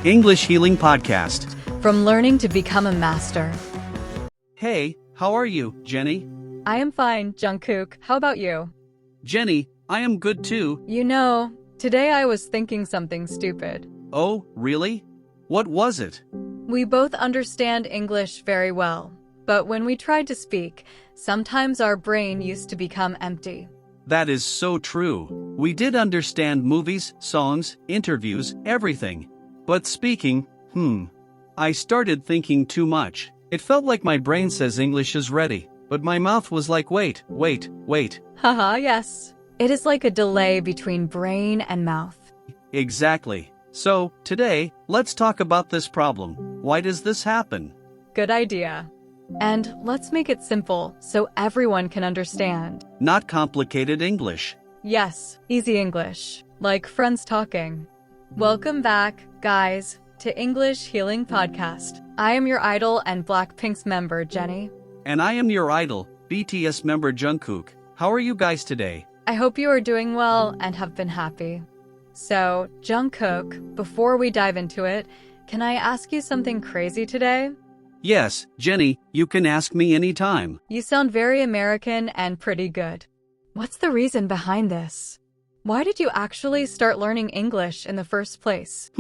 English Healing Podcast. From learning to become a master. Hey, how are you, Jennie? I am fine, Jungkook. How about you? Jennie, I am good too. You know, today I was thinking something stupid. Oh, really? What was it? We both understand English very well, but when we tried to speak, sometimes our brain used to become empty. That is so true. We did understand movies, songs, interviews, everything. But speaking, I started thinking too much. It felt like my brain says English is ready, but my mouth was like, wait. Haha, yes. It is like a delay between brain and mouth. Exactly. So, today, let's talk about this problem. Why does this happen? Good idea. And let's make it simple so everyone can understand. Not complicated English. Yes, easy English, like friends talking. Welcome back, guys, to English Healing Podcast. I am your idol and Blackpink's member, Jennie. And I am your idol, BTS member Jungkook. How are you guys today? I hope you are doing well and have been happy. So, Jungkook, before we dive into it, can I ask you something crazy today? Yes, Jennie, you can ask me anytime. You sound very American and pretty good. What's the reason behind this? Why did you actually start learning English in the first place?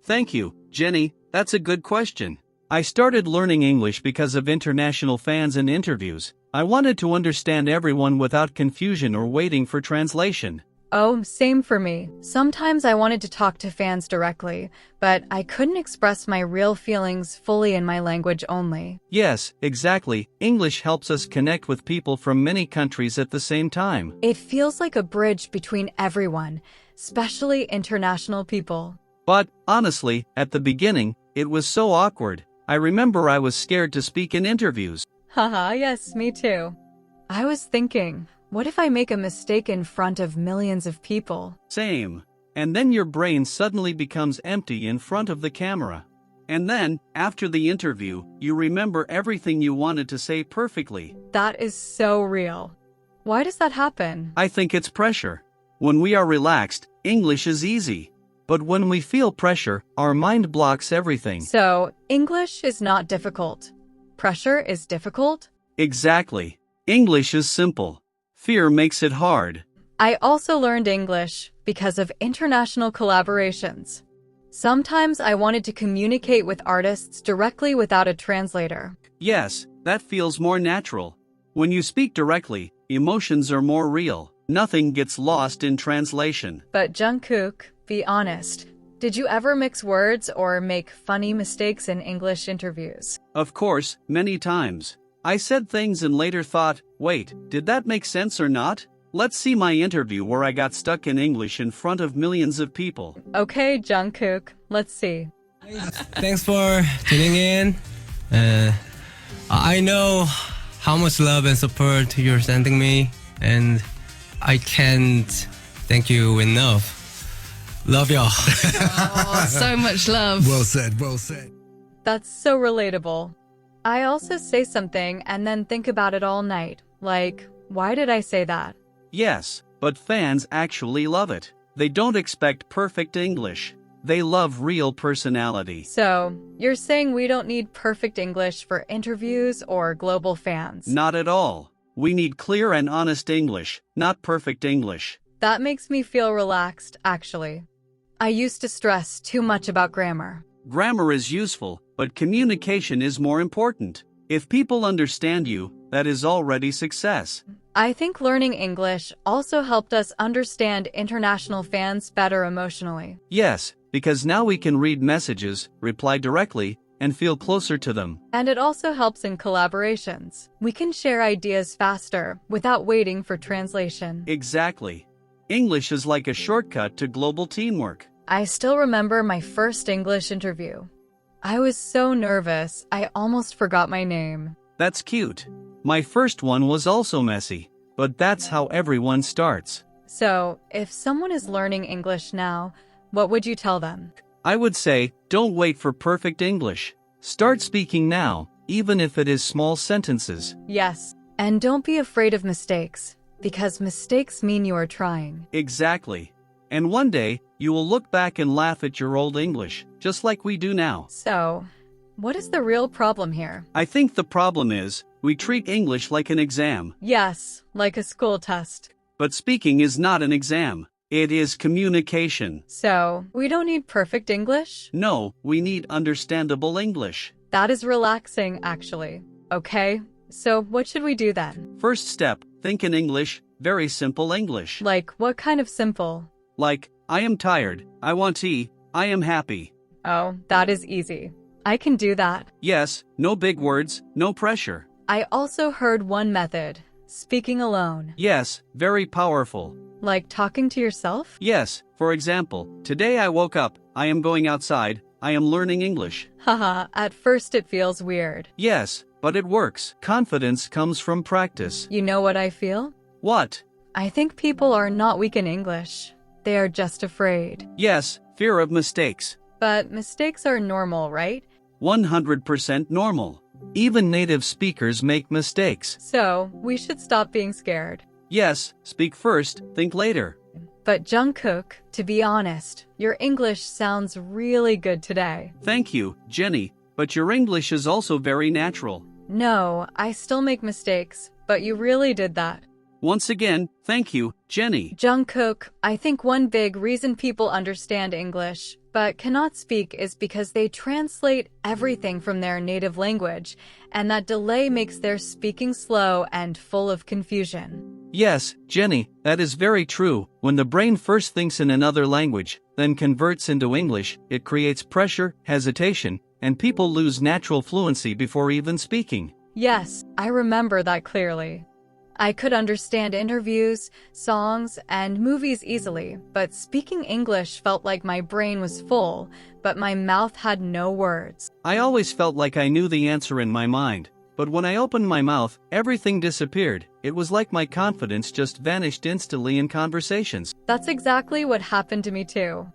Thank you, Jennie. That's a good question. I started learning English because of international fans and interviews. I wanted to understand everyone without confusion or waiting for translation. Oh, same for me. Sometimes I wanted to talk to fans directly, but I couldn't express my real feelings fully in my language only. Yes, exactly. English helps us connect with people from many countries at the same time. It feels like a bridge between everyone, especially international people. But, honestly, at the beginning, it was so awkward. I remember I was scared to speak in interviews. Haha, yes, me too. I was thinking, what if I make a mistake in front of millions of people? Same. And then your brain suddenly becomes empty in front of the camera. And then, after the interview, you remember everything you wanted to say perfectly. That is so real. Why does that happen? I think it's pressure. When we are relaxed, English is easy. But when we feel pressure, our mind blocks everything. So, English is not difficult. Pressure is difficult? Exactly. English is simple. Fear makes it hard. I also learned English because of international collaborations. Sometimes I wanted to communicate with artists directly without a translator. Yes, that feels more natural. When you speak directly, emotions are more real. Nothing gets lost in translation. But Jungkook, be honest, did you ever mix words or make funny mistakes in English interviews? Of course, many times. I said things and later thought, wait, did that make sense or not? Let's see my interview where I got stuck in English in front of millions of people. Okay, Jungkook, let's see. Thanks for tuning in. I know how much love and support you're sending me, and I can't thank you enough. Love y'all. Oh, so much love. Well said, well said. That's so relatable. I also say something and then think about it all night, like, why did I say that? Yes, but fans actually love it. They don't expect perfect English. They love real personality. So, you're saying we don't need perfect English for interviews or global fans? Not at all. We need clear and honest English, not perfect English. That makes me feel relaxed, actually. I used to stress too much about grammar. Grammar is useful, but communication is more important. If people understand you, that is already success. I think learning English also helped us understand international fans better emotionally. Yes, because now we can read messages, reply directly, and feel closer to them. And it also helps in collaborations. We can share ideas faster without waiting for translation. Exactly. English is like a shortcut to global teamwork. I still remember my first English interview. I was so nervous, I almost forgot my name. That's cute. My first one was also messy, but that's how everyone starts. So, if someone is learning English now, what would you tell them? I would say, don't wait for perfect English. Start speaking now, even if it is small sentences. Yes, and don't be afraid of mistakes, because mistakes mean you are trying. Exactly. And one day, you will look back and laugh at your old English, just like we do now. So, what is the real problem here? I think the problem is, we treat English like an exam. Yes, like a school test. But speaking is not an exam. It is communication. So, we don't need perfect English? No, we need understandable English. That is relaxing, actually. Okay, so what should we do then? First step, think in English, very simple English. Like, what kind of simple? Like, I am tired, I want tea, I am happy. Oh, that is easy. I can do that. Yes, no big words, no pressure. I also heard one method, speaking alone. Yes, very powerful. Like talking to yourself? Yes, for example, today I woke up, I am going outside, I am learning English. Haha, at first it feels weird. Yes, but it works. Confidence comes from practice. You know what I feel? What? I think people are not weak in English. They are just afraid. Yes, fear of mistakes. But mistakes are normal, right? 100% normal. Even native speakers make mistakes. So, we should stop being scared. Yes, speak first, think later. But Jungkook, to be honest, your English sounds really good today. Thank you, Jennie, but your English is also very natural. No, I still make mistakes, but you really did that. Once again, thank you, Jennie. Jungkook, I think one big reason people understand English but cannot speak is because they translate everything from their native language, and that delay makes their speaking slow and full of confusion. Yes, Jennie, that is very true. When the brain first thinks in another language, then converts into English, it creates pressure, hesitation, and people lose natural fluency before even speaking. Yes, I remember that clearly. I could understand interviews, songs, and movies easily, but speaking English felt like my brain was full, but my mouth had no words. I always felt like I knew the answer in my mind, but when I opened my mouth, everything disappeared. It was like my confidence just vanished instantly in conversations. That's exactly what happened to me too.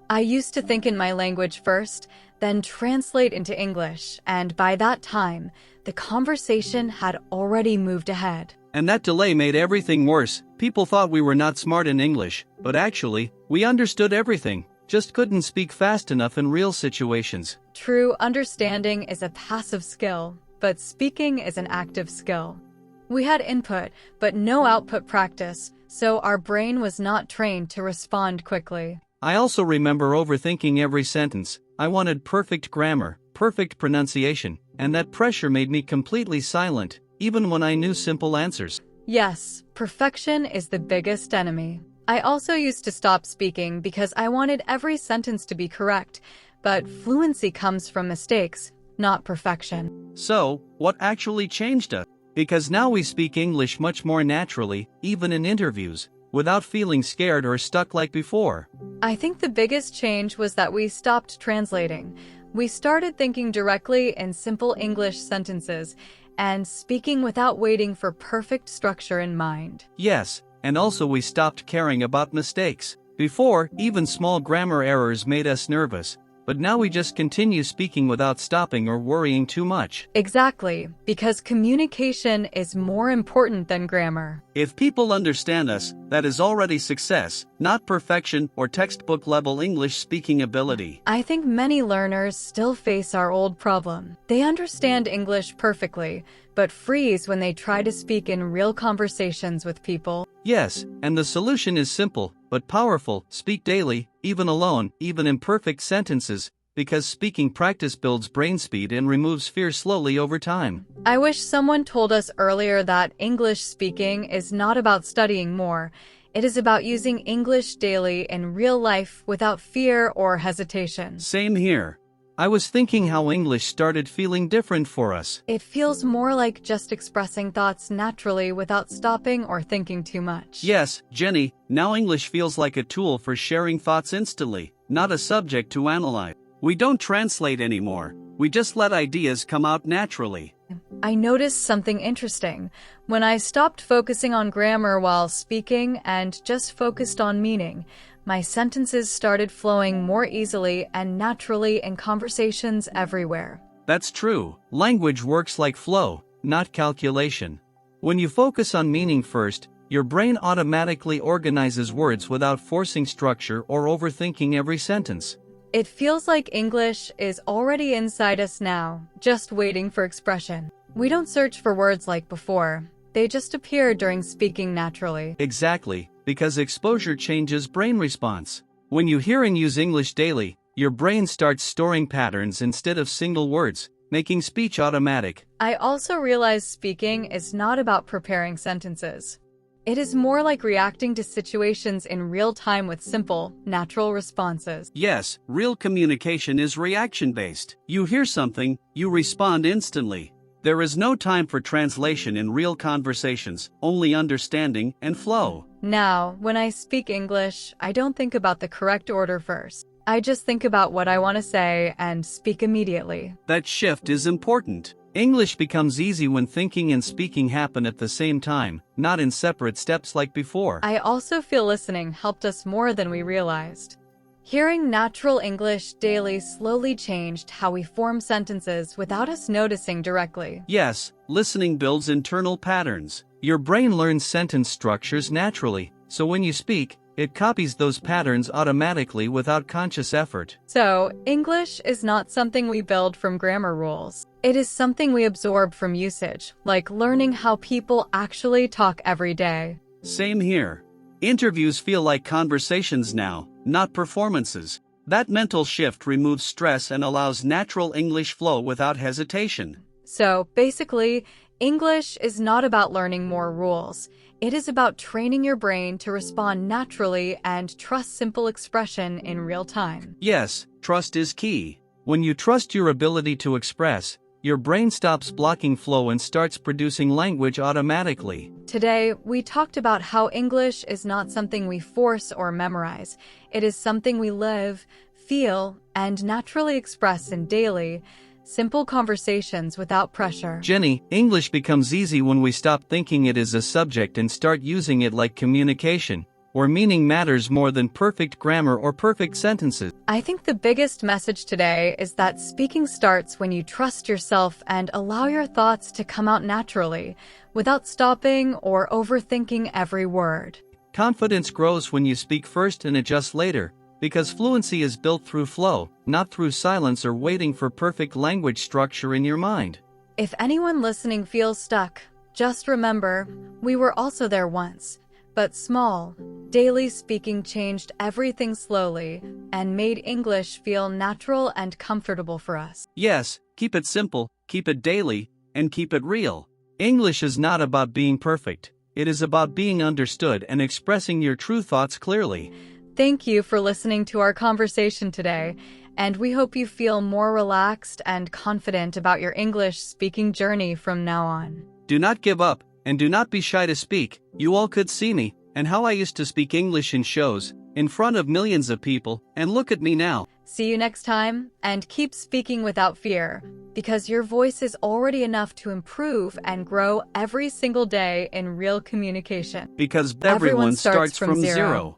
I used to think in my language first, then translate into English, and by that time, the conversation had already moved ahead. And that delay made everything worse. People thought we were not smart in English, but actually, we understood everything, just couldn't speak fast enough in real situations. True understanding is a passive skill, but speaking is an active skill. We had input, but no output practice, so our brain was not trained to respond quickly. I also remember overthinking every sentence. I wanted perfect grammar, perfect pronunciation, and that pressure made me completely silent, even when I knew simple answers. Yes, perfection is the biggest enemy. I also used to stop speaking because I wanted every sentence to be correct, but fluency comes from mistakes, not perfection. So, what actually changed us? Because now we speak English much more naturally, even in interviews, without feeling scared or stuck like before. I think the biggest change was that we stopped translating. We started thinking directly in simple English sentences and speaking without waiting for perfect structure in mind. Yes, and also we stopped caring about mistakes. Before, even small grammar errors made us nervous, but now we just continue speaking without stopping or worrying too much. Exactly, because communication is more important than grammar. If people understand us, that is already success, not perfection or textbook-level English speaking ability. I think many learners still face our old problem. They understand English perfectly, but freeze when they try to speak in real conversations with people. Yes, and the solution is simple, but powerful. Speak daily, even alone, even imperfect sentences, because speaking practice builds brain speed and removes fear slowly over time. I wish someone told us earlier that English speaking is not about studying more. It is about using English daily in real life without fear or hesitation. Same here. I was thinking how English started feeling different for us. It feels more like just expressing thoughts naturally without stopping or thinking too much. Yes, Jennie, now English feels like a tool for sharing thoughts instantly, not a subject to analyze. We don't translate anymore. We just let ideas come out naturally. I noticed something interesting. When I stopped focusing on grammar while speaking and just focused on meaning, my sentences started flowing more easily and naturally in conversations everywhere. That's true. Language works like flow, not calculation. When you focus on meaning first, your brain automatically organizes words without forcing structure or overthinking every sentence. It feels like English is already inside us now, just waiting for expression. We don't search for words like before. They just appear during speaking naturally. Exactly, because exposure changes brain response. When you hear and use English daily, your brain starts storing patterns instead of single words, making speech automatic. I also realize speaking is not about preparing sentences. It is more like reacting to situations in real time with simple, natural responses. Yes, real communication is reaction-based. You hear something, you respond instantly. There is no time for translation in real conversations, only understanding and flow. Now, when I speak English, I don't think about the correct order first. I just think about what I want to say and speak immediately. That shift is important. English becomes easy when thinking and speaking happen at the same time, not in separate steps like before. I also feel listening helped us more than we realized. Hearing natural English daily slowly changed how we form sentences without us noticing directly. Yes, listening builds internal patterns. Your brain learns sentence structures naturally, so when you speak, it copies those patterns automatically without conscious effort. So, English is not something we build from grammar rules. It is something we absorb from usage, like learning how people actually talk every day. Same here. Interviews feel like conversations now, not performances. That mental shift removes stress and allows natural English flow without hesitation. So, basically, English is not about learning more rules. It is about training your brain to respond naturally and trust simple expression in real time. Yes, trust is key. When you trust your ability to express, your brain stops blocking flow and starts producing language automatically. Today, we talked about how English is not something we force or memorize. It is something we live, feel, and naturally express in daily, simple conversations without pressure. Jennie, English becomes easy when we stop thinking it is a subject and start using it like communication, where meaning matters more than perfect grammar or perfect sentences. I think the biggest message today is that speaking starts when you trust yourself and allow your thoughts to come out naturally, without stopping or overthinking every word. Confidence grows when you speak first and adjust later, because fluency is built through flow, not through silence or waiting for perfect language structure in your mind. If anyone listening feels stuck, just remember, we were also there once. But small, daily speaking changed everything slowly and made English feel natural and comfortable for us. Yes, keep it simple, keep it daily, and keep it real. English is not about being perfect. It is about being understood and expressing your true thoughts clearly. Thank you for listening to our conversation today, and we hope you feel more relaxed and confident about your English speaking journey from now on. Do not give up, and do not be shy to speak. You all could see me, and how I used to speak English in shows, in front of millions of people, and look at me now. See you next time, and keep speaking without fear, because your voice is already enough to improve and grow every single day in real communication. Because everyone starts from zero.